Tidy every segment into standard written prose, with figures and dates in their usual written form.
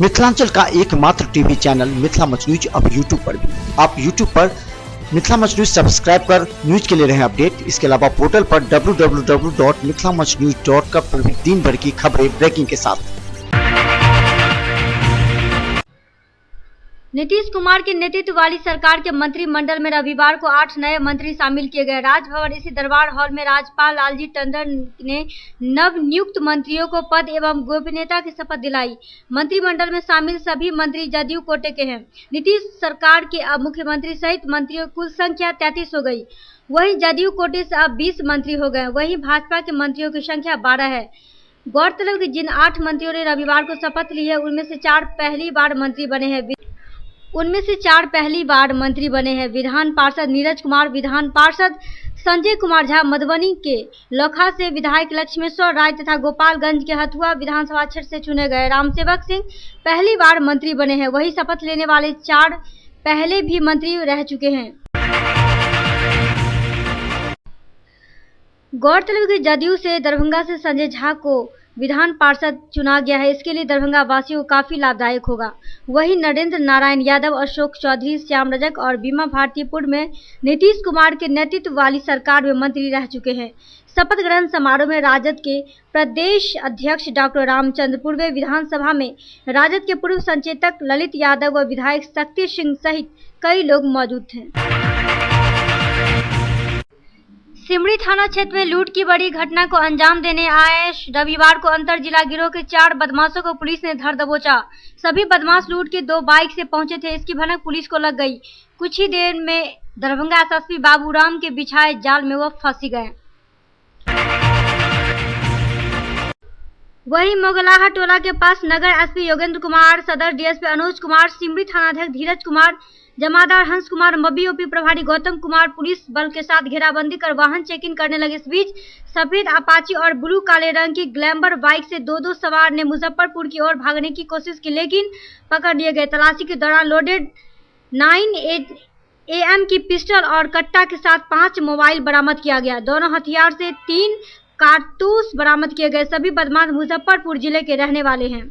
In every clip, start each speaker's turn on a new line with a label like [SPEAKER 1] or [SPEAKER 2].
[SPEAKER 1] मिथिलांचल का एकमात्र TV channel Mithila much news अब यूट्यूब पर भी। आप यूट्यूब पर मिथिला मच न्यूज सब्सक्राइब कर न्यूज के लिए रहे अपडेट। इसके अलावा पोर्टल पर www.mithilamachnews.com पर भी दिन भर की खबरें ब्रेकिंग के साथ।
[SPEAKER 2] नीतीश कुमार के नेतृत्व वाली सरकार के मंत्रिमंडल में रविवार को 8 नए मंत्री शामिल किए गए। राजभवन इसी दरबार हॉल में राज्यपाल लालजी टंडन ने नव नियुक्त मंत्रियों को पद एवं गोपनीयता की शपथ दिलाई। मंत्रिमंडल में शामिल सभी मंत्री जदयू कोटे के हैं। नीतीश सरकार के अब मुख्यमंत्री सहित मंत्रियों कुल संख्या 33 हो गई। वहीं जदयू कोटे से अब 20 मंत्री हो गए। वहीं भाजपा के मंत्रियों की संख्या 12 है। गौरतलब कि जिन 8 मंत्रियों ने रविवार को शपथ ली है उनमें से 4 पहली बार मंत्री बने हैं। विधान पार्षद नीरज कुमार, विधान पार्षद संजय कुमार झा मधुबनी के लोखा से, विधायक लक्ष्मेश्वर राय तथा गोपालगंज के हथुआ विधानसभा क्षेत्र से चुने गए रामसेवक सिंह पहली बार मंत्री बने हैं। वही शपथ लेने वाले 4 पहले भी मंत्री रह चुके हैं। गौरतलब कि जदयू से दरभंगा से संजय झा को विधान पार्षद चुना गया है। इसके लिए दरभंगा वासियों को काफी लाभदायक होगा। वहीं नरेंद्र नारायण यादव, अशोक चौधरी, श्याम रजक और बीमा भारतीपुर में नीतीश कुमार के नेतृत्व वाली सरकार में मंत्री रह चुके हैं। शपथ ग्रहण समारोह में राजद के प्रदेश अध्यक्ष डॉक्टर रामचंद्र पूर्वे, विधानसभा में राजद के पूर्व संचेतक ललित यादव व विधायक शक्ति सिंह सहित कई लोग मौजूद थे। सिमरी थाना क्षेत्र में लूट की बड़ी घटना को अंजाम देने आए रविवार को अंतर जिला गिरोह के 4 बदमाशों को पुलिस ने धर दबोचा। सभी बदमाश लूट के 2 बाइक से पहुंचे थे। इसकी भनक पुलिस को लग गई। कुछ ही देर में दरभंगा एसएसपी बाबूराम के बिछाए जाल में वो फंसी गए। वहीं मोगलाहा टोला के पास नगर एसपी योगेंद्र कुमार, सदर डीएसपी अनुज कुमार, सिमरी थानाध्यक्ष धीरज कुमार, जमादार हंस कुमार, मबी ओपी प्रभारी गौतम कुमार पुलिस बल के साथ घेराबंदी कर वाहन चेकिंग करने लगे। इस बीच सफेद अपाची और ब्लू काले रंग की ग्लैमर बाइक से 2 सवार ने मुजफ्फरपुर की ओर भागने की कोशिश की, लेकिन पकड़ लिए गए। तलाशी के दौरान लोडेड 9 AM की पिस्टल और कट्टा के साथ 5 मोबाइल बरामद किया गया। दोनों हथियार से 3 कारतूस बरामद किए गए। सभी बदमाश मुजफ्फरपुर जिले के रहने वाले हैं।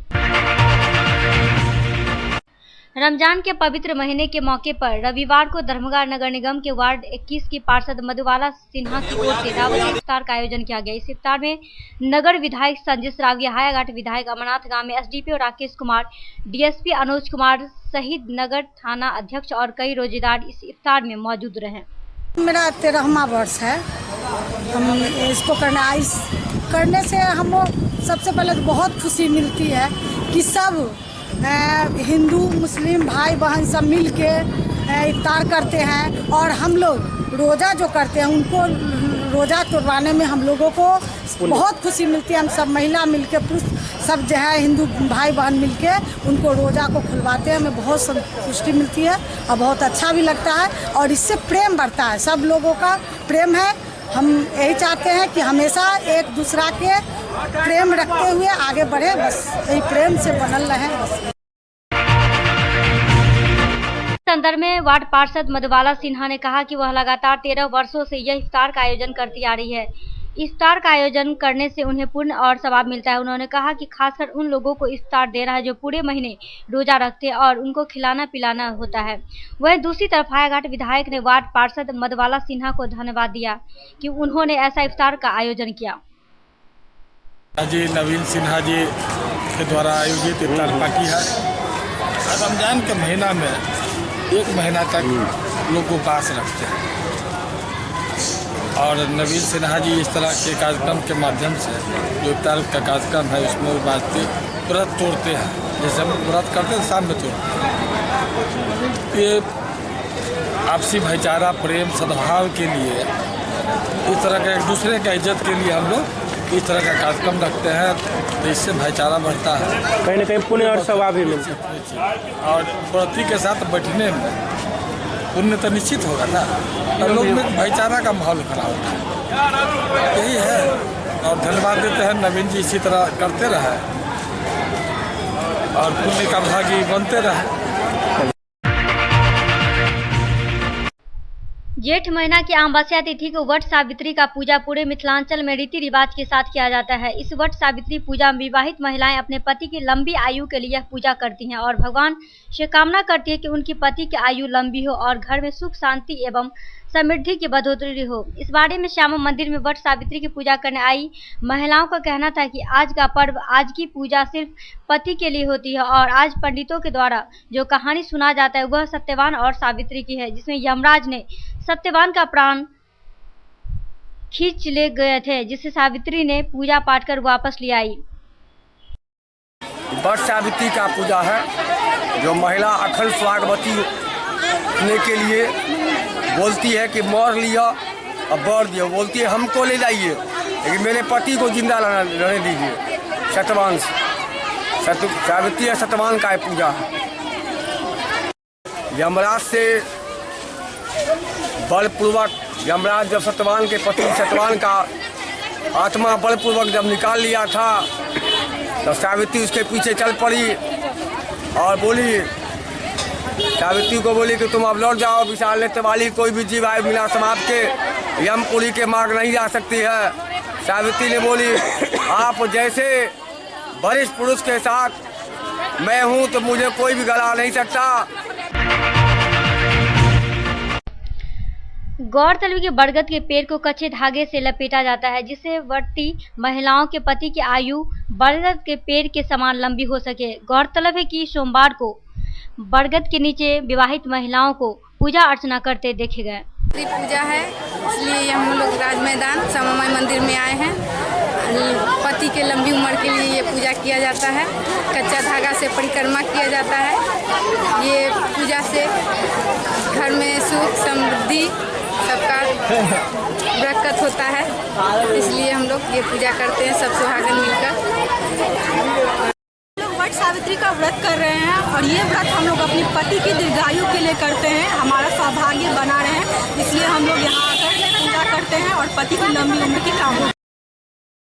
[SPEAKER 2] रमजान के पवित्र महीने के मौके पर रविवार को दरभंगा नगर निगम के वार्ड 21 की पार्षद मधुबाला सिन्हा की ओर से दावत इफ्तार का आयोजन किया गया। इस इफ्तार में नगर विधायक संजय सरावगी, हायाघाट विधायक अमरनाथ गांव में एसडीपीओ राकेश कुमार, डीएसपी अनुज कुमार सहित नगर थाना अध्यक्ष और कई रोजेदार इस इफ्तार में मौजूद रहे।
[SPEAKER 3] मेरा 13वां वर्ष है। हम इसको करने से हमको सबसे पहले तो बहुत खुशी मिलती है कि सब हिंदू मुस्लिम भाई बहन सब मिल के इफ्तार करते हैं। और हम लोग रोज़ा जो करते हैं उनको रोज़ा तोड़वाने में हम लोगों को बहुत खुशी मिलती है। हम सब महिला मिल के पुरुष सब जो है हिंदू भाई बहन मिल के उनको रोज़ा को खुलवाते हैं। हमें बहुत संतुष्टि मिलती है और बहुत अच्छा भी लगता है और इससे प्रेम बढ़ता है। सब लोगों का प्रेम है। हम यही चाहते हैं कि हमेशा एक दूसरा के प्रेम रखते हुए आगे बढ़े, बस यही प्रेम से बनल रहे।
[SPEAKER 2] संदर्भ में वार्ड पार्षद मधुबाला सिन्हा ने कहा कि वह लगातार 13 वर्षों से यह इफ्तार का आयोजन करती आ रही है। इफ्तार का आयोजन करने से उन्हें पुण्य और सवाब मिलता है। उन्होंने कहा कि खासकर उन लोगों को इफ्तार दे रहा है जो पूरे महीने रोजा रखते हैं और उनको खिलाना पिलाना होता है। वहीं दूसरी तरफ हायाघाट विधायक ने वार्ड पार्षद मधुबाला सिन्हा को धन्यवाद दिया कि उन्होंने ऐसा इफ्तार का आयोजन किया।
[SPEAKER 4] जी नवीन सिन्हा जी के द्वारा आयोजित इफ्तार पार्टी है। रमजान के महीना में 1 महीना तक लोग उपवास रखते हैं और नवीन सिन्हा जी इस तरह के कार्यक्रम के माध्यम से जो इफ्तार का कार्यक्रम है उसमें व्रत तोड़ते हैं। जैसे हम व्रत करते हैं शाम में तोड़ते हैं। ये आपसी भाईचारा, प्रेम, सद्भाव के लिए इस तरह का एक दूसरे का इज्जत के लिए हम लोग इस तरह का कार्यक्रम रखते हैं। तो इससे भाईचारा बढ़ता है,
[SPEAKER 5] कहीं न कहीं पुण्य और सवाब भी मिलता है।
[SPEAKER 4] और व्रती के साथ बैठने में पुण्य तो निश्चित होगा ना, और लोग में भाईचारा का माहौल खड़ा होता है। यही है और धन्यवाद देते हैं नवीन जी, इसी तरह करते रहे और पुण्य का भागी बनते रहे।
[SPEAKER 2] जेठ महीना की अमावस्या तिथि को वट सावित्री का पूजा पूरे मिथिलांचल में रीति रिवाज के साथ किया जाता है। इस वट सावित्री पूजा में विवाहित महिलाएं अपने पति की लंबी आयु के लिए यह पूजा करती हैं और भगवान से कामना करती है कि उनकी पति की आयु लंबी हो और घर में सुख शांति एवं समृद्धि की बढ़ोतरी हो। इस बारे में श्यामा मंदिर में वट सावित्री की पूजा करने आई महिलाओं का कहना था कि आज का पर्व, आज की पूजा सिर्फ पति के लिए होती है और आज पंडितों के द्वारा जो कहानी सुना जाता है वह सत्यवान और सावित्री की है, जिसमें यमराज ने सत्यवान का प्राण खींच ले गए थे, जिसे सावित्री ने पूजा पाठ कर वापस ले आई।
[SPEAKER 6] वट सावित्री का पूजा है जो महिला अखंड सुहागवती होने के लिए बोलती है कि मोर लिया और बर दिया, बोलती है हमको ले जाइए लेकिन मेरे पति को जिंदा रहने दीजिए। सत्यवान सावित्री है, सत्यवान का पूजा है। यमराज से बलपूर्वक, यमराज जब सत्यवान के पति सत्यवान का आत्मा बलपूर्वक जब निकाल लिया था तो सावित्री उसके पीछे चल पड़ी और बोली, सावित्री को बोली कि तुम अब लौट जाओ, विशाल नेत्र वाली कोई भी जीव आयु मिला समाप्त के यमपुरी के मार्ग नहीं जा सकती है। सावित्री ने बोली, आप जैसे वरिष्ठ पुरुष के साथ मैं हूँ तो मुझे कोई भी गला नहीं सकता।
[SPEAKER 2] गौरतलब कि बरगद के पेड़ को कच्चे धागे से लपेटा जाता है जिससे व्रती महिलाओं के पति की आयु बरगद के पेड़ के समान लंबी हो सके। गौरतलब है कि सोमवार को बरगद के नीचे विवाहित महिलाओं को पूजा अर्चना करते देखे गए।
[SPEAKER 7] पूजा है इसलिए हम लोग राज मैदान श्यामा माई मंदिर में आए हैं। पति के लंबी उम्र के लिए ये पूजा किया जाता है। कच्चा धागा से परिक्रमा किया जाता है। ये पूजा से घर में सुख समृद्धि सबका बरकत होता है, इसलिए हम लोग ये पूजा करते हैं सब सुहागन मिलकर।
[SPEAKER 3] वट सावित्री का व्रत कर रहे हैं और ये व्रत हम लोग अपने पति की दीर्घायु के लिए करते हैं, हमारा सौभाग्य बना रहे हैं, इसलिए हम लोग यहाँ आकर पूजा करते हैं और पति की लंबी उम्र की कामना।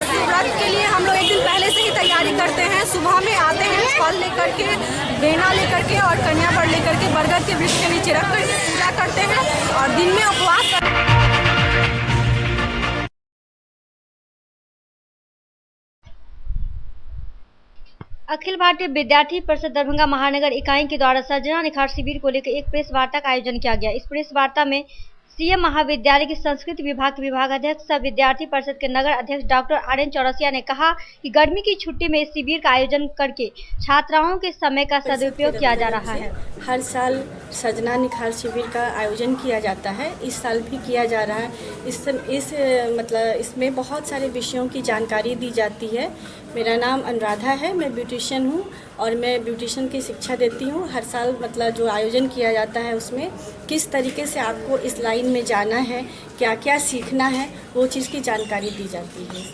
[SPEAKER 3] व्रत के लिए हम लोग एक दिन पहले से ही तैयारी करते हैं। सुबह में आते हैं फल लेकर के, बेना लेकर के और कन्या वर लेकर के बरगद के वृक्ष के नीचे रख कर पूजा करते हैं और दिन में उपवास करते हैं।
[SPEAKER 2] अखिल भारतीय विद्यार्थी परिषद दरभंगा महानगर इकाई के द्वारा सर्जना निखार शिविर को लेकर एक प्रेस वार्ता का आयोजन किया गया। इस प्रेस वार्ता में सीएम महाविद्यालय के संस्कृत विभाग के विभागाध्यक्ष सह विद्यार्थी परिषद के नगर अध्यक्ष डॉक्टर आर्यन चौरसिया ने कहा कि गर्मी की छुट्टी में इस शिविर का आयोजन करके छात्राओं के समय का सदुपयोग किया जा रहा है।
[SPEAKER 8] हर साल सर्जना निखार शिविर का आयोजन किया जाता है, इस साल भी किया जा रहा है। इसमें बहुत सारे विषयों की जानकारी दी जाती है। मेरा नाम अनुराधा है, मैं ब्यूटिशियन हूँ और मैं ब्यूटिशियन की शिक्षा देती हूँ। हर साल जो आयोजन किया जाता है उसमें किस तरीके से आपको इस लाइन में जाना है, क्या क्या सीखना है, वो चीज़ की जानकारी दी जाती है।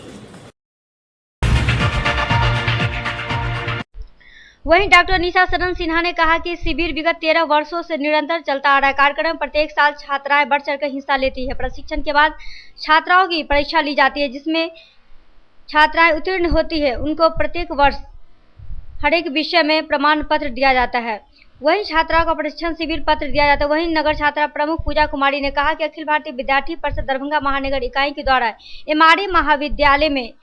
[SPEAKER 2] वहीं डॉक्टर निशा शरण सिन्हा ने कहा कि शिविर विगत 13 वर्षों से निरंतर चलता आ रहा है। कार्यक्रम प्रत्येक साल छात्राएं बढ़ चढ़कर हिस्सा लेती है। प्रशिक्षण के बाद छात्राओं की परीक्षा ली जाती है जिसमें छात्राएं उत्तीर्ण होती है। उनको प्रत्येक वर्ष हर एक विषय में प्रमाण पत्र दिया जाता है। वहीं छात्राओं का प्रशिक्षण शिविर पत्र दिया जाता है। वहीं नगर छात्रा प्रमुख पूजा कुमारी ने कहा कि अखिल भारतीय विद्यार्थी परिषद दरभंगा महानगर इकाई के द्वारा एमआरए महाविद्यालय में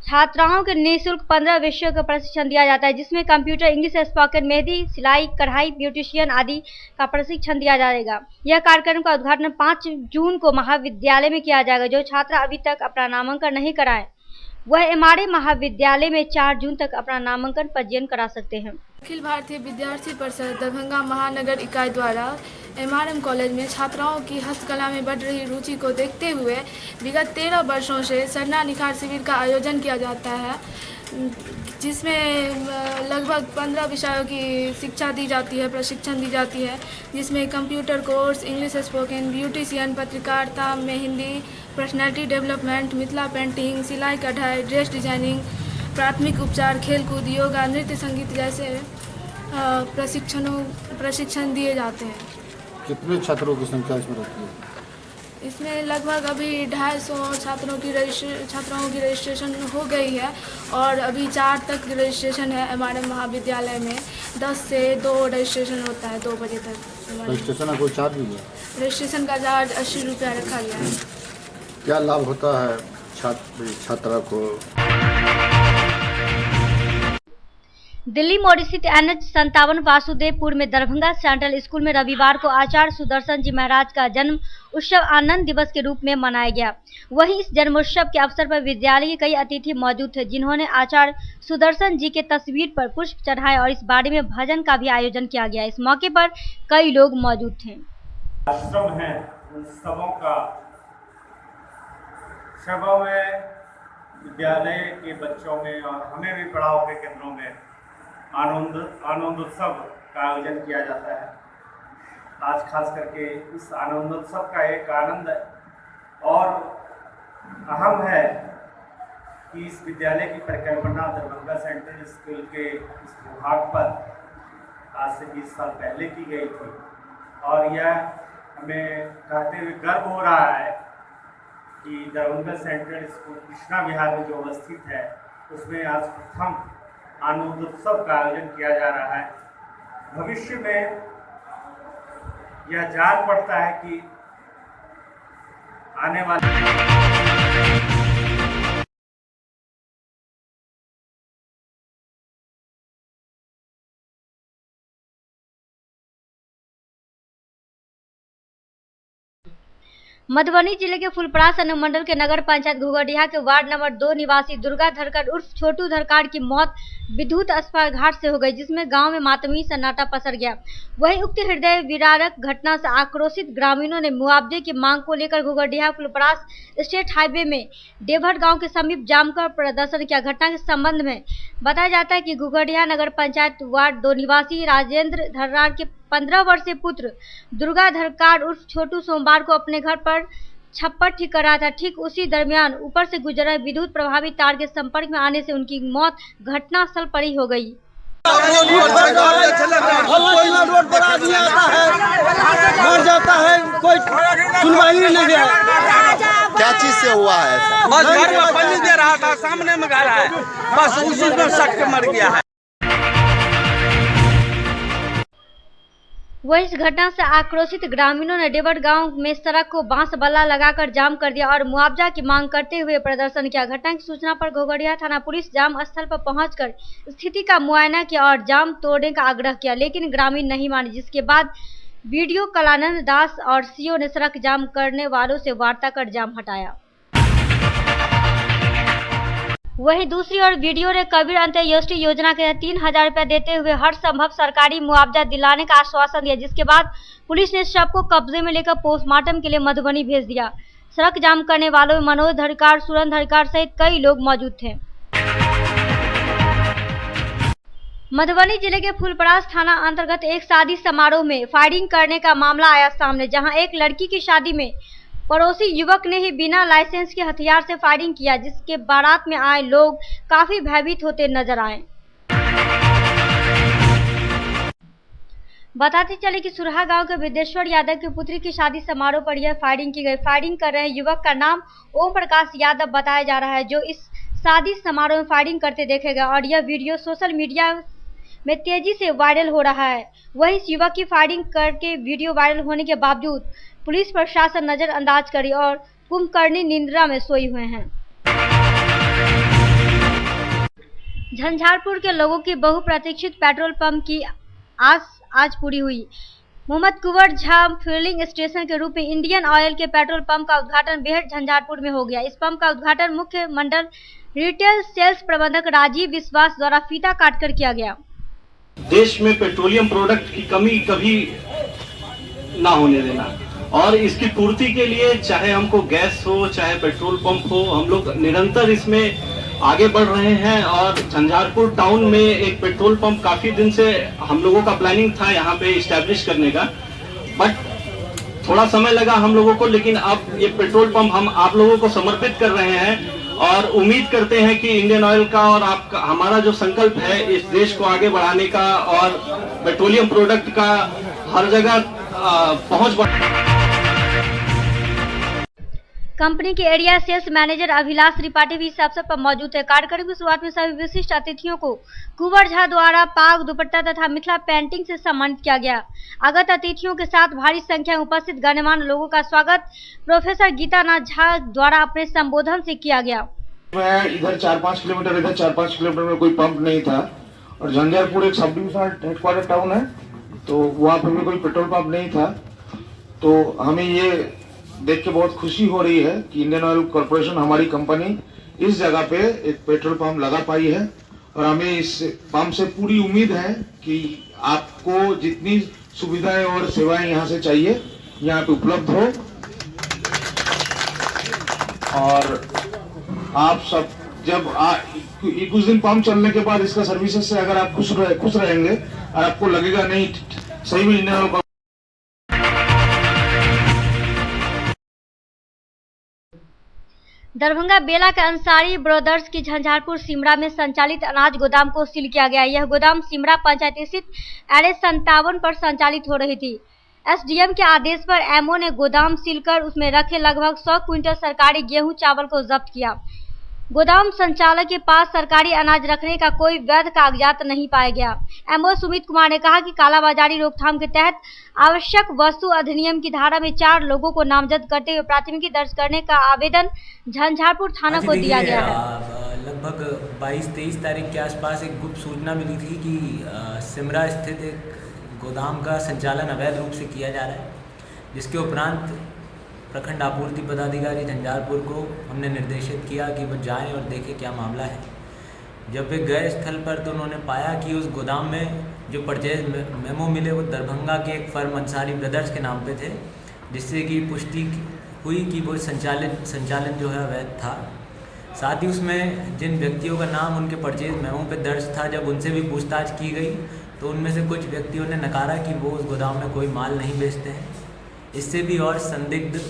[SPEAKER 2] छात्राओं के निःशुल्क 15 विषयों का प्रशिक्षण दिया जाता है जिसमें कंप्यूटर, इंग्लिश, स्पोकन, मेहंदी, सिलाई, कढ़ाई, ब्यूटिशियन आदि का प्रशिक्षण दिया जाएगा। यह कार्यक्रम का उद्घाटन 5 जून को महाविद्यालय में किया जाएगा। जो छात्रा अभी तक अपना नामांकन नहीं कराए वह एमआरए महाविद्यालय में 4 जून तक अपना नामांकन पंजीयन करा सकते हैं।
[SPEAKER 9] अखिल भारतीय विद्यार्थी परिषद दरभंगा महानगर इकाई द्वारा एमआरएम कॉलेज में छात्राओं की हस्तकला में बढ़ रही रुचि को देखते हुए विगत 13 वर्षों से सरना निखार शिविर का आयोजन किया जाता है जिसमें लगभग 15 विषयों की शिक्षा दी जाती है, प्रशिक्षण दी जाती है, जिसमें computer course, English spoken, beautician, पत्रकारिता, mehndi, personality development, Mithila painting, सिलाई कढ़ाई, ड्रेस डिजाइनिंग, प्राथमिक उपचार, खेलकूद, योगा, नृत्य, संगीत जैसे प्रशिक्षण दिए जाते हैं।
[SPEAKER 10] कितने छात्रों की संख्या इसमें रहती है?
[SPEAKER 9] इसमें लगभग अभी 250 छात्राओं की रजिस्ट्रेशन हो गई है और अभी 4 तक रजिस्ट्रेशन है एमआरएम महाविद्यालय में। 10 से 2 रजिस्ट्रेशन होता है, 2 बजे तक।
[SPEAKER 10] रजिस्ट्रेशन का कोई चार्ज भी है?
[SPEAKER 9] रजिस्ट्रेशन का चार्ज 80 रुपया रखा गया है।
[SPEAKER 10] क्या लाभ होता है छात्रा को?
[SPEAKER 2] दिल्ली मोड़ स्थित NH 57 वासुदेवपुर में दरभंगा सेंट्रल स्कूल में रविवार को आचार्य सुदर्शन जी महाराज का जन्म उत्सव आनंद दिवस के रूप में मनाया गया। वहीं इस जन्मोत्सव के अवसर पर विद्यालय के कई अतिथि मौजूद थे, जिन्होंने आचार्य सुदर्शन जी के तस्वीर पर पुष्प चढ़ाए और इस बारे में भजन का भी आयोजन किया गया। इस मौके पर कई लोग मौजूद थे।
[SPEAKER 11] आश्रम है उन सबों का सबों में विद्यालय के बच्चों में और हमें भी पढ़ाओ के केंद्रों में आनंद उत्सव का आयोजन किया जाता है। आज खास करके इस आनंदोत्सव का एक आनंद और अहम है कि इस विद्यालय की परिकल्पना दरभंगा सेंट्रल स्कूल के इस विभाग पर आज से 20 साल पहले की गई थी और यह हमें कहते हुए गर्व हो रहा है कि दरभंगा सेंट्रल स्कूल कृष्णा विहार में जो अवस्थित है उसमें आज प्रथम आनंदोत्सव का आयोजन किया जा रहा है। भविष्य में यह जान पड़ता है कि आने वाले
[SPEAKER 2] मधुबनी जिले के फुलपरास अनुमंडल के नगर पंचायत घुघडिया के वार्ड नंबर 2 निवासी दुर्गा धरकर उर्फ छोटू धरकार की मौत विद्युत अस्पघात से हो गई, जिसमें गांव में मातमी सन्नाटा पसर गया। वहीं उक्त हृदय विदारक घटना से आक्रोशित ग्रामीणों ने मुआवजे की मांग को लेकर घुघडिया फुलपरास स्टेट हाईवे में देवहट गांव के समीप जमकर प्रदर्शन किया। घटना के संबंध में बताया जाता है कि घुघडिया नगर पंचायत वार्ड 2 निवासी राजेंद्र धर्रार के 15 वर्षीय पुत्र दुर्गा धरकार उर्फ छोटू सोमवार को अपने घर पर छप्पर ठीक कर रहा था। ठीक उसी दरमियान ऊपर से गुजरा विद्युत प्रभावित तार के संपर्क में आने से उनकी मौत घटनास्थल पर ही हो गई।
[SPEAKER 12] रोड पर आदमी आता है, मर जाता है, कोई सुनवाई नहीं है।
[SPEAKER 13] क्या चीज से हुआ है ऐसा?
[SPEAKER 12] बस घर में पानी दे रहा था, सामने में घर है, बस उसी में सट के मर गया है।
[SPEAKER 2] वहीं इस घटना से आक्रोशित ग्रामीणों ने देवहट गांव में सड़क को बांस बल्ला लगाकर जाम कर दिया और मुआवजा की मांग करते हुए प्रदर्शन किया। घटना की सूचना पर घुघडिया थाना पुलिस जाम स्थल पर पहुंचकर स्थिति का मुआयना किया और जाम तोड़ने का आग्रह किया, लेकिन ग्रामीण नहीं माने, जिसके बाद वीडियो कलानंद दास और सीओ ने सड़क जाम करने वालों से वार्ता कर जाम हटाया। वहीं दूसरी ओर वीडियो ने कबीर अंत्योदय योजना के 3000 रुपए देते हुए हर संभव सरकारी मुआवजा दिलाने का आश्वासन दिया, जिसके बाद पुलिस ने शव को कब्जे में लेकर पोस्टमार्टम के लिए मधुबनी भेज दिया। सड़क जाम करने वालों में मनोज धरकार, सुरन धरकार सहित कई लोग मौजूद थे। मधुबनी जिले के फुलपरास थाना अंतर्गत एक शादी समारोह में फायरिंग करने का मामला आया सामने, जहां एक लड़की की शादी में पड़ोसी युवक ने ही बिना लाइसेंस के हथियार से फायरिंग किया, जिसके बारात में आए लोग काफी भयभीत होते नजर आए। बताते चले कि सुरहा गांव के विदेश्वर यादव की पुत्री की शादी समारोह पर यह फायरिंग की गई। फायरिंग कर रहे युवक का नाम ओम प्रकाश यादव बताया जा रहा है, जो इस शादी समारोह में फायरिंग करते देखे गए और यह वीडियो सोशल मीडिया में तेजी से वायरल हो रहा है। वहीं इस युवक की फायरिंग करके वीडियो वायरल होने के बावजूद पुलिस प्रशासन नजरअंदाज करी और कुंभकर्णी निंद्रा में सोए हुए हैं। झंझारपुर के लोगों की बहुप्रतीक्षित पेट्रोल पंप की आज पूरी हुई। मोहम्मद कुंवर झा फ्यूलिंग स्टेशन के रूप में इंडियन ऑयल के पेट्रोल पंप का उद्घाटन बेहट झंझारपुर में हो गया। इस पंप का उद्घाटन मुख्य मंडल रिटेल सेल्स प्रबंधक राजीव विश्वास द्वारा फीता काटकर किया गया।
[SPEAKER 14] देश में पेट्रोलियम प्रोडक्ट की कमी कभी ना होने देना और इसकी पूर्ति के लिए चाहे हमको गैस हो चाहे पेट्रोल पंप हो, हम लोग निरंतर इसमें आगे बढ़ रहे हैं। और झंझारपुर टाउन में एक पेट्रोल पंप काफी दिन से हम लोगों का प्लानिंग था यहाँ पे इस्टेब्लिश करने का, बट थोड़ा समय लगा हम लोगों को, लेकिन अब ये पेट्रोल पंप हम आप लोगों को समर्पित कर रहे हैं और उम्मीद करते हैं कि इंडियन ऑयल का और आपका हमारा जो संकल्प है इस देश को आगे बढ़ाने का और पेट्रोलियम प्रोडक्ट का हर जगह पहुंच।
[SPEAKER 2] कंपनी के area sales manager Abhilash Tripathi भी इस अवसर पर मौजूद थे। कार्यक्रम की शुरुआत में सभी विशिष्ट अतिथियों को कुंवर झा द्वारा पाग दुपट्टा तथा मिथिला पेंटिंग से सम्मानित किया गया। आगत अतिथियों के साथ भारी संख्या में उपस्थित गणमान्य लोगों का स्वागत प्रोफेसर गीतानाथ झा द्वारा अपने संबोधन से किया गया।
[SPEAKER 15] मैं इधर 4-5 किलोमीटर, इधर 4-5 किलोमीटर में कोई पंप नहीं था और झंझारपुर एक सब डिविजनल हेडक्वार्टर टाउन है, तो वहाँ पर भी कोई पेट्रोल पंप नहीं था। तो हमें ये देख के बहुत खुशी हो रही है कि इंडियन ऑयल कॉर्पोरेशन, हमारी कंपनी इस जगह पे एक पेट्रोल पंप लगा पाई है और हमें इस पंप से पूरी उम्मीद है कि आपको जितनी सुविधाएं और सेवाएं यहाँ से चाहिए यहाँ पे उपलब्ध हो और आप सब जब कुछ दिन पंप चलने के बाद इसका सर्विसेज से अगर आप खुश रहेंगे और आपको लगेगा नहीं सही में इंडियन ऑयल।
[SPEAKER 2] दरभंगा बेला के अंसारी ब्रदर्स की झंझारपुर सिमरा में संचालित अनाज गोदाम को सील किया गया। यह गोदाम सिमरा पंचायत स्थित NH 57 पर संचालित हो रही थी। SDM के आदेश पर MO ने गोदाम सील कर उसमें रखे लगभग 100 क्विंटल सरकारी गेहूं चावल को जब्त किया। गोदाम संचालक के पास सरकारी अनाज रखने का कोई वैध कागजात नहीं पाया गया। MO सुमित कुमार ने कहा कि कालाबाजारी रोकथाम के तहत आवश्यक वस्तु अधिनियम की धारा में 4 लोगों को नामजद करते हुए प्राथमिकी दर्ज करने का आवेदन झंझारपुर थाना को दिया गया है।
[SPEAKER 16] लगभग 22-23 तारीख के आसपास एक गुप्त सूचना मिली थी कि सिमरा स्थित एक गोदाम का संचालन अवैध रूप से किया जा रहा है, जिसके उपरांत प्रखंड आपूर्ति पदाधिकारी झंझारपुर को हमने निर्देशित किया कि वो जाएं और देखें क्या मामला है। जब वे गए स्थल पर तो उन्होंने पाया कि उस गोदाम में जो परचेज मेमो मिले वो दरभंगा के एक फर्म अंसारी ब्रदर्स के नाम पे थे, जिससे कि पुष्टि हुई कि वो संचालन जो है अवैध था। साथ ही उसमें जिन व्यक्तियों का नाम उनके परचेज मेमो पे दर्ज था, जब उनसे भी पूछताछ की गई तो उनमें से कुछ व्यक्तियों ने नकारा कि वो उस गोदाम में कोई माल नहीं बेचते हैं। इससे भी और संदिग्ध।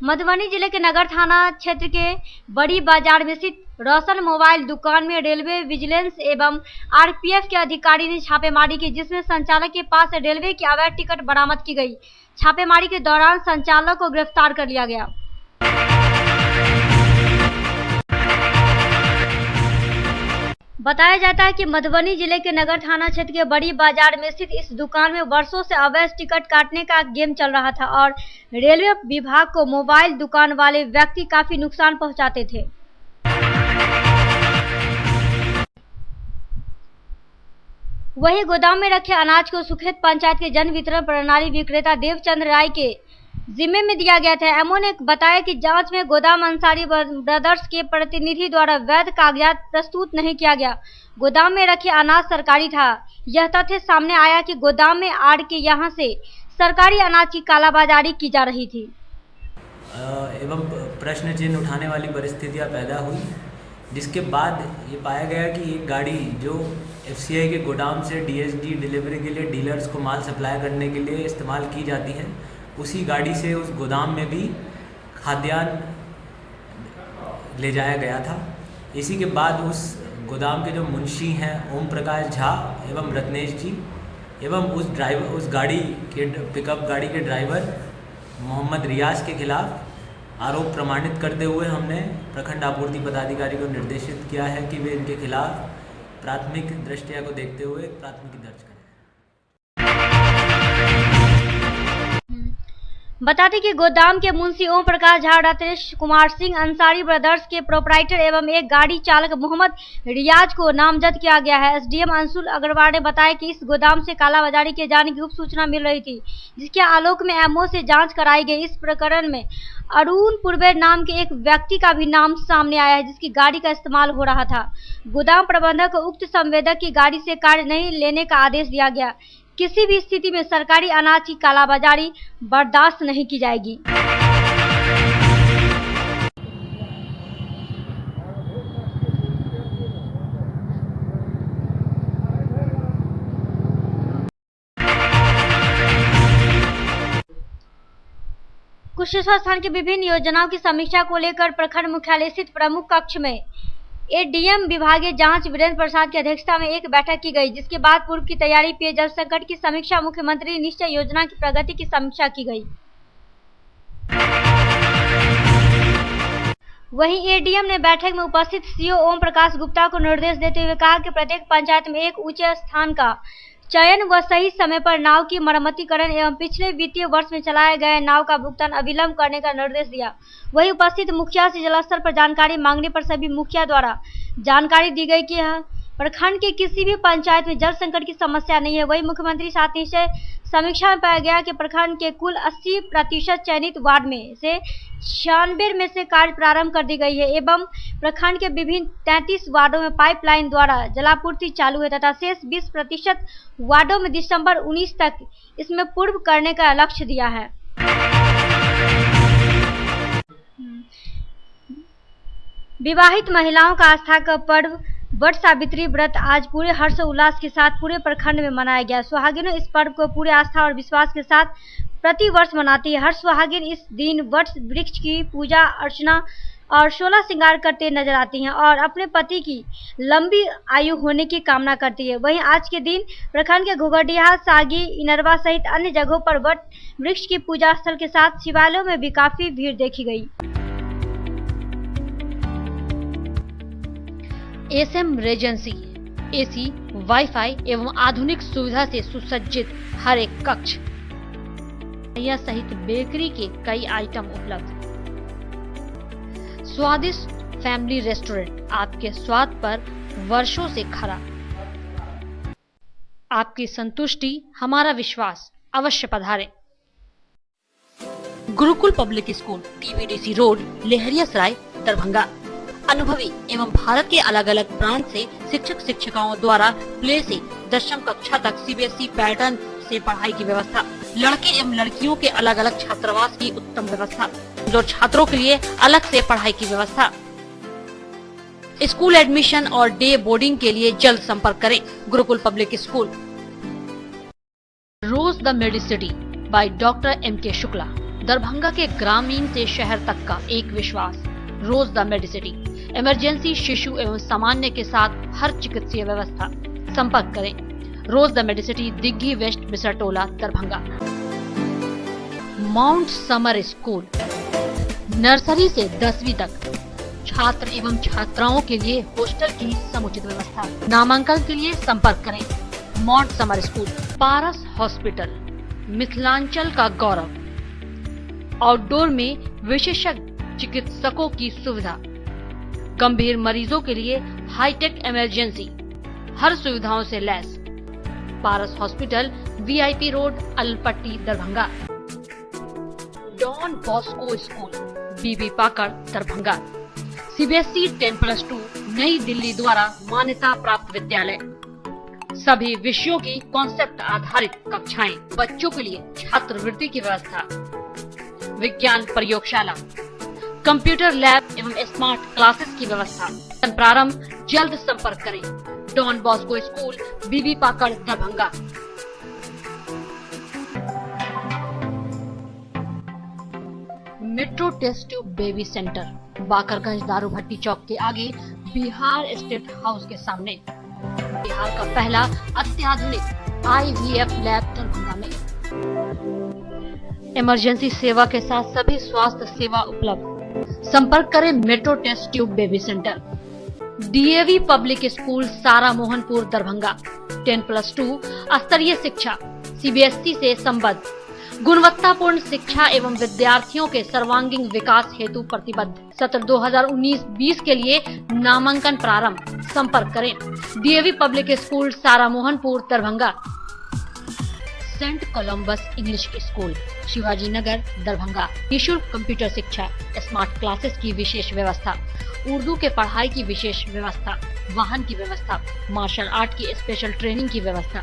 [SPEAKER 2] मधुबनी जिले के नगर थाना क्षेत्र के बड़ी बाजार में स्थित रोशन मोबाइल दुकान में रेलवे विजिलेंस एवं RPF के अधिकारी ने छापेमारी की, जिसमें संचालक के पास से रेलवे की अवैध टिकट बरामद की गई। छापेमारी के दौरान संचालक को गिरफ्तार कर लिया गया। बताया जाता है कि मधुबनी जिले के नगर थाना क्षेत्र के बड़ी बाजार में स्थित इस दुकान में वर्षों से अवैध टिकट काटने का गेम चल रहा था और रेलवे विभाग को मोबाइल दुकान वाले व्यक्ति काफी नुकसान पहुंचाते थे। वहीं गोदाम में रखे अनाज को सुखेत पंचायत के जन वितरण प्रणाली विक्रेता देवचंद्र राय के जिम्मे में दिया गया था। MO ने बताया कि जांच में गोदाम अंसारी ब्रदर्स के प्रतिनिधि द्वारा वैध कागजात प्रस्तुत नहीं किया गया। गोदाम में रखे अनाज सरकारी था। यह तथ्य सामने आया कि गोदाम में आड़ के यहां से सरकारी अनाज की कालाबाजारी की जा रही थी
[SPEAKER 16] एवं प्रश्न चिन्ह उठाने वाली परिस्थितियां पैदा हुई, जिसके बाद ये पाया गया कि एक गाड़ी जो FCI के गोदाम से DSD डिलीवरी के लिए डीलर्स को माल सप्लाई करने के लिए इस्तेमाल की जाती है, उसी गाड़ी से उस गोदाम में भी खाद्यान्न ले जाया गया था। इसी के बाद उस गोदाम के जो मुंशी हैं ओम प्रकाश झा एवं रत्नेश जी एवं उस गाड़ी के पिकअप गाड़ी के ड्राइवर मोहम्मद रियाज के खिलाफ आरोप प्रमाणित करते हुए हमने प्रखंड आपूर्ति पदाधिकारी को निर्देशित किया है कि वे इनके खिलाफ प्राथमिक दृष्टया को देखते हुए प्राथमिकी दर्ज करें।
[SPEAKER 2] बताते कि गोदाम के मुंशी ओम प्रकाश झा, रत्नेश कुमार सिंह अंसारी ब्रदर्स के प्रोपराइटर एवं एक गाड़ी चालक मोहम्मद रियाज को नामजद किया गया है। SDM अंशुल अग्रवाल ने बताया कि इस गोदाम से कालाबाजारी किए जाने की गुप्त सूचना मिल रही थी, जिसके आलोक में MO से जांच कराई गई। इस प्रकरण में अरुण पूर्वे नाम के एक व्यक्ति का भी नाम सामने आया है, जिसकी गाड़ी का इस्तेमाल हो रहा था। गोदाम प्रबंधक को उक्त संवेदक की गाड़ी से कार्य नहीं लेने का आदेश दिया गया। किसी भी स्थिति में सरकारी अनाज की कालाबाजारी बर्दाश्त नहीं की जाएगी। कुशेश्वर स्थान की विभिन्न योजनाओं की समीक्षा को लेकर प्रखंड मुख्यालय स्थित प्रमुख कक्ष में ADM विभागीय जांच वीरेंद्र प्रसाद की अध्यक्षता में एक बैठक की गई, जिसके बाद पूर्व की तैयारी, पेयजल संकट की समीक्षा, मुख्यमंत्री निश्चय योजना की प्रगति की समीक्षा की गई। वहीं एडीएम ने बैठक में उपस्थित सीओ ओम प्रकाश गुप्ता को निर्देश देते हुए कहा कि प्रत्येक पंचायत में एक ऊंचे स्थान का चयन व सही समय पर नाव की मरम्मतीकरण एवं पिछले वित्तीय वर्ष में चलाए गए नाव का भुगतान अविलंब करने का निर्देश दिया। वहीं उपस्थित मुखिया से जलस्तर पर जानकारी मांगने पर सभी मुखिया द्वारा जानकारी दी गई कि प्रखंड के किसी भी पंचायत में जल संकट की समस्या नहीं है। वहीं मुख्यमंत्री साथ ही से समीक्षा में पाया गया कि प्रखंड के कुल 80% चयनित वार्ड में से 96 में से कार्य प्रारंभ कर दी गई है एवं प्रखंड के विभिन्न 33 वार्डों में पाइपलाइन द्वारा जलापूर्ति चालू है तथा शेष 20% वार्डों में दिसंबर 19 तक इसमें पूर्ण करने का लक्ष्य दिया है। विवाहित महिलाओं का आस्था का पर्व वट सावित्री व्रत आज पूरे हर्षोल्लास के साथ पूरे प्रखंड में मनाया गया। सुहागिनों इस पर्व को पूरे आस्था और विश्वास के साथ प्रति वर्ष मनाती है। हर सुहागिन इस दिन वट वृक्ष की पूजा अर्चना और 16 श्रृंगार करते नजर आती हैं और अपने पति की लंबी आयु होने की कामना करती है। वहीं आज के दिन प्रखंड के घोघरडीहा, सागी, इनरवा सहित अन्य जगहों पर वट वृक्ष की पूजा स्थल के साथ शिवालयों में भी काफी भीड़ देखी गई। एसएम रेजेंसी एसी, वाईफाई एवं आधुनिक सुविधा से सुसज्जित हर एक कक्ष यह सहित बेकरी के कई आइटम उपलब्ध। स्वादिष्ट फैमिली रेस्टोरेंट आपके स्वाद पर वर्षों से खरा। आपकी संतुष्टि हमारा विश्वास, अवश्य पधारें। Gurukul public School, TBDC road, Laheriasarai, Darbhanga. अनुभवी एवं भारत के अलग अलग प्रांत से शिक्षक शिक्षिकाओं द्वारा प्ले से 10वीं कक्षा तक सीबीएसई पैटर्न से पढ़ाई की व्यवस्था। लड़के एवं लड़कियों के अलग अलग छात्रावास की उत्तम व्यवस्था। जो छात्रों के लिए अलग से पढ़ाई की व्यवस्था। स्कूल एडमिशन और डे बोर्डिंग के लिए जल्द संपर्क करें। Gurukul public school. Rose the medicity by doctor M K. Shukla. Darbhanga के ग्रामीण से शहर तक का एक विश्वास। रोज द मेडिसिटी। इमरजेंसी, शिशु एवं सामान्य के साथ हर चिकित्सीय व्यवस्था। संपर्क करें। Rose the Medicity, Digghi west, Bisartola, Darbhanga. Mount Summer School, nursery से 10वीं तक छात्र एवं छात्राओं के लिए हॉस्टल की समुचित व्यवस्था। नामांकन के लिए संपर्क करें। Mount Summer School. Paras Hospital, Mithilanchal का गौरव। आउटडोर में विशेषज्ञ चिकित्सकों की सुविधा। गंभीर मरीजों के लिए हाईटेक इमरजेंसी, हर सुविधाओं से लैस। Paras Hospital, VIP road, Alpatti, Darbhanga. Don Bosco School, Bibi Pakar, Darbhanga. CBSE 10+2 Nai Delhi द्वारा मान्यता प्राप्त विद्यालय। सभी विषयों की कॉन्सेप्ट आधारित कक्षाएं। बच्चों के लिए छात्रवृत्ति की व्यवस्था। विज्ञान प्रयोगशाला, कंप्यूटर लैब एवं स्मार्ट क्लासेस की व्यवस्था। प्रारंभ, जल्द संपर्क करें। Don Bosco School, Bibi Pakar, Darbhanga. Metro test tube baby centre, Bakarganj, Daru Bhatti चौक के आगे, बिहार स्टेट हाउस के सामने। बिहार का पहला अत्याधुनिक IVF लैब दरभंगा में। इमरजेंसी सेवा के साथ सभी स्वास्थ्य सेवा उपलब्ध। संपर्क करें metro test tube baby centre. DAV public school, Sara Mohanpur, Darbhanga. 10+2 स्तरीय शिक्षा, सीबीएसई से संबद्ध। गुणवत्तापूर्ण शिक्षा एवं विद्यार्थियों के सर्वांगीण विकास हेतु प्रतिबद्ध। सत्र 2019-20 के लिए नामांकन प्रारंभ। संपर्क करें। DAV public school, Sara Mohanpur, Darbhanga. Saint Columbus English School, Shivaji Nagar, Darbhanga. निःशुल्क कंप्यूटर शिक्षा, स्मार्ट क्लासेस की विशेष व्यवस्था। उर्दू के पढ़ाई की विशेष व्यवस्था। वाहन की व्यवस्था। मार्शल आर्ट की स्पेशल ट्रेनिंग की व्यवस्था।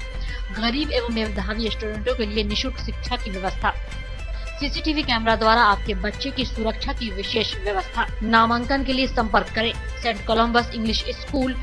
[SPEAKER 2] गरीब एवं मेधावी स्टूडेंटों के लिए निःशुल्क शिक्षा की व्यवस्था। सीसीटीवी कैमरा द्वारा आपके बच्चे की सुरक्षा की विशेष व्यवस्था। नामांकन के लिए संपर्क करें। Saint Columbus English school,